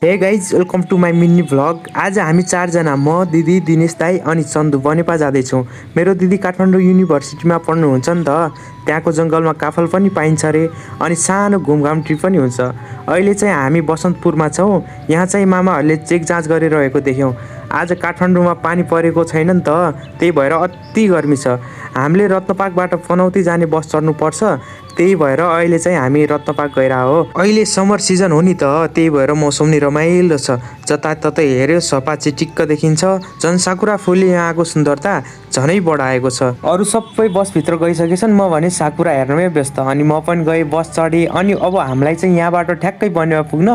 हे guys welcome to my mini vlog. आज हामी चारजना म दिदी दिनेश दाई अनि चन्दु बनेपा जाँदैछौँ। मेरो दिदी काठमाडौँ युनिभर्सिटीमा पढ्नुहुन्छ नि त। त्यहाँको जङ्गलमा काफल पनि पाइन्छ अरे अनि सानो घुमघाम ट्रिप पनि हुन्छ। अहिले चाहिँ हामी बसन्तपुरमा छौँ। यहाँ चाहिँ मामाहरूले चेक जाँच गरिरहेको देख्यौँ। आज काठमाडौँमा पानी परेको छैन नि त, त्यही भएर अति गर्मी छ। हामीले रत्नपार्कबाट पनौती जाने बस चढ्नुपर्छ, त्यही भएर अहिले चाहिँ हामी रत्नपार्क गइरहेको हो। अहिले समर सिजन हो नि त, त्यही भएर मौसम नि रमाइलो छ। जताततै हेऱ्यो सफा चिटिक्क देखिन्छ। झन् साकुरा फुलले यहाँको सुन्दरता झनै बढाएको छ। अरू सबै बसभित्र गइसकेछन्, म भने साकुरा हेर्नमै व्यस्त। अनि म पनि गएँ, बस चढेँ। अनि अब हामीलाई चाहिँ यहाँबाट ठ्याक्कै बनेपा पुग्न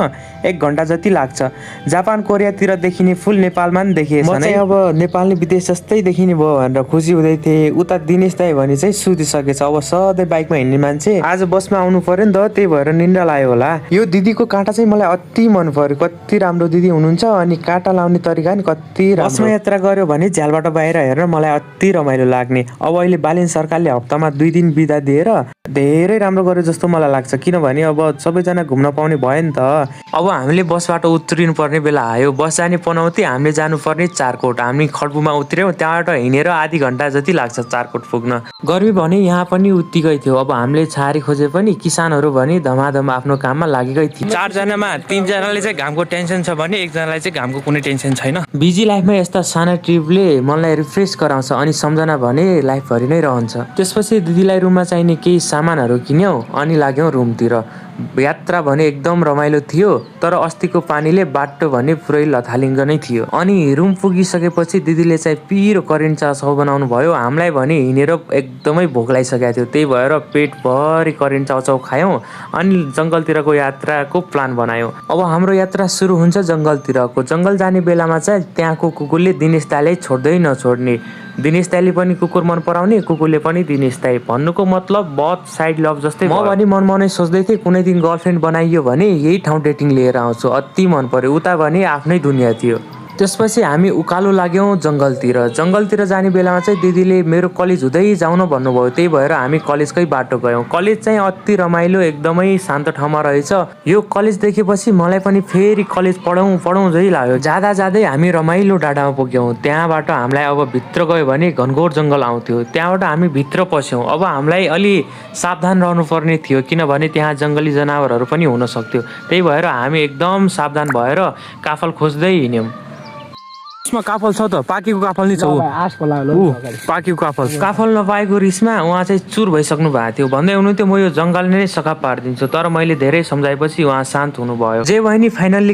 1 घन्टा जति लाग्छ। जापान कोरियातिर देखिने फुल नेपालमा पनि देखिएछ। म चाहिँ अब नेपालले विदेश जस्तै देखिने भयो भनेर खुसी हुँदै थिएँ। उता दिनेश दाई भने चाहिँ सुतिसकेछ। अब सधैँ बाइकमा हिँड्ने मान्छे आज बसमा आउनु पर्यो नि त, त्यही भएर निन्द्रा लाग्यो होला। यो दिदीको काँटा चाहिँ मलाई अति मन पर्यो। कति राम्रो दिदी हुनुहुन्छ अनि काँटा लाउने तरिका नि कति राम्रो। बसमा यात्रा गर्यो भने झ्यालबाट बाहिर हेर्न मलाई अति रमाइलो लाग्ने। अब अहिले बालेन सरकारले हप्तामा 2 दिन बिदा दिएर धेरै राम्रो गर्यो जस्तो मलाई लाग्छ, किनभने अब सबैजना घुम्न पाउने भयो नि त। अब हामीले बसबाट उत्रिनु पर्ने बेला आयो। बस जाने पनौती, हामीले जानुपर्ने चारकोट। हामी खड्बुमा उत्र्यौँ, त्यहाँबाट हिँडेर आधी घन्टा जति लाग्छ चारकोट पुग्न। गर्मी भने यहाँ पनि उत्तिकै थियो। अब हामीले छारी खोजे पनि किसानहरू भने धमाधम आफ्नो काममा लागेकै थिए। 4 जनामा 3 जनाले चाहिँ घामको टेन्सन छ भने 1 जनालाई चाहिँ घामको कुनै टेन्सन छैन। बिजी लाइफमा यस्ता साना ट्रिपले मनलाई रिफ्रेस गराउँछ अनि सम्झना भने लाइफभरि नै रहन्छ। त्यसपछि दिदीलाई रुममा चाहिने केही सामानहरू किन्यौँ अनि लाग्यौँ रुमतिर। यात्रा भने एकदम रमाइलो थियो, तर अस्तिको पानीले बाटो भने पुरै लथालिङ्ग नै थियो। अनि रुम पुगिसकेपछि दिदीले चाहिँ पिरो करेन्ट चाउचाउ बनाउनु भयो। हामीलाई भने हिँडेर एकदमै भोक लागिसकेको थियो, त्यही भएर पेटभरि करेन्ट चाउचाउ खायौँ अनि जङ्गलतिरको यात्राको प्लान बनायौँ। अब हाम्रो यात्रा सुरु हुन्छ जङ्गलतिरको। जङ्गल जाने बेलामा चाहिँ त्यहाँको कुकुरले दिनेश दाईलाई छोड्दै नछोड्ने। दिनेश दाईले पनि कुकुर मन पराउने, कुकुरले पनि दिनेश दाई। भन्नुको मतलब बहुत साइड लभ जस्तै। म पनि मनमा सोच्दै थिएँ कुनै दिन गर्लफ्रेन्ड बनाइयो भने यही ठाउँ डेटिङ लिएर आउँछु। अति मन पर्यो। उता भने आफ्नै दुनियाँ थियो। त्यसपछि हामी उकालो लाग्यौँ जङ्गलतिर। जङ्गलतिर जाने बेलामा चाहिँ दिदीले मेरो कलेज हुँदै जाउन भन्नुभयो, त्यही भएर हामी कलेजकै बाटो गयौँ। कलेज चाहिँ अति रमाइलो, एकदमै शान्त ठाउँमा रहेछ। यो कलेज देखेपछि मलाई पनि फेरि कलेज पढौँ जै लाग्यो। जाँदा जाँदै हामी रमाइलो डाँडामा पुग्यौँ। त्यहाँबाट हामीलाई अब भित्र गयो भने घनघोर जङ्गल आउँथ्यो। त्यहाँबाट हामी भित्र पस्यौँ। अब हामीलाई अलि सावधान रहनुपर्ने थियो, किनभने त्यहाँ जङ्गली जनावरहरू पनि हुन सक्थ्यो। त्यही भएर हामी एकदम सावधान भएर काफल खोज्दै हिँड्यौँ। यसमा काफल छ त, पाकेको काफल नै छ। पाकेको काफल नपाएको रिसमा उहाँ चाहिँ चुर भइसक्नु भएको थियो। भन्दै हुनुहुन्थ्यो म यो जङ्गल नै सखा पारिदिन्छु, तर मैले धेरै सम्झाएपछि उहाँ शान्त हुनुभयो। जे भयो नि फाइनल्ली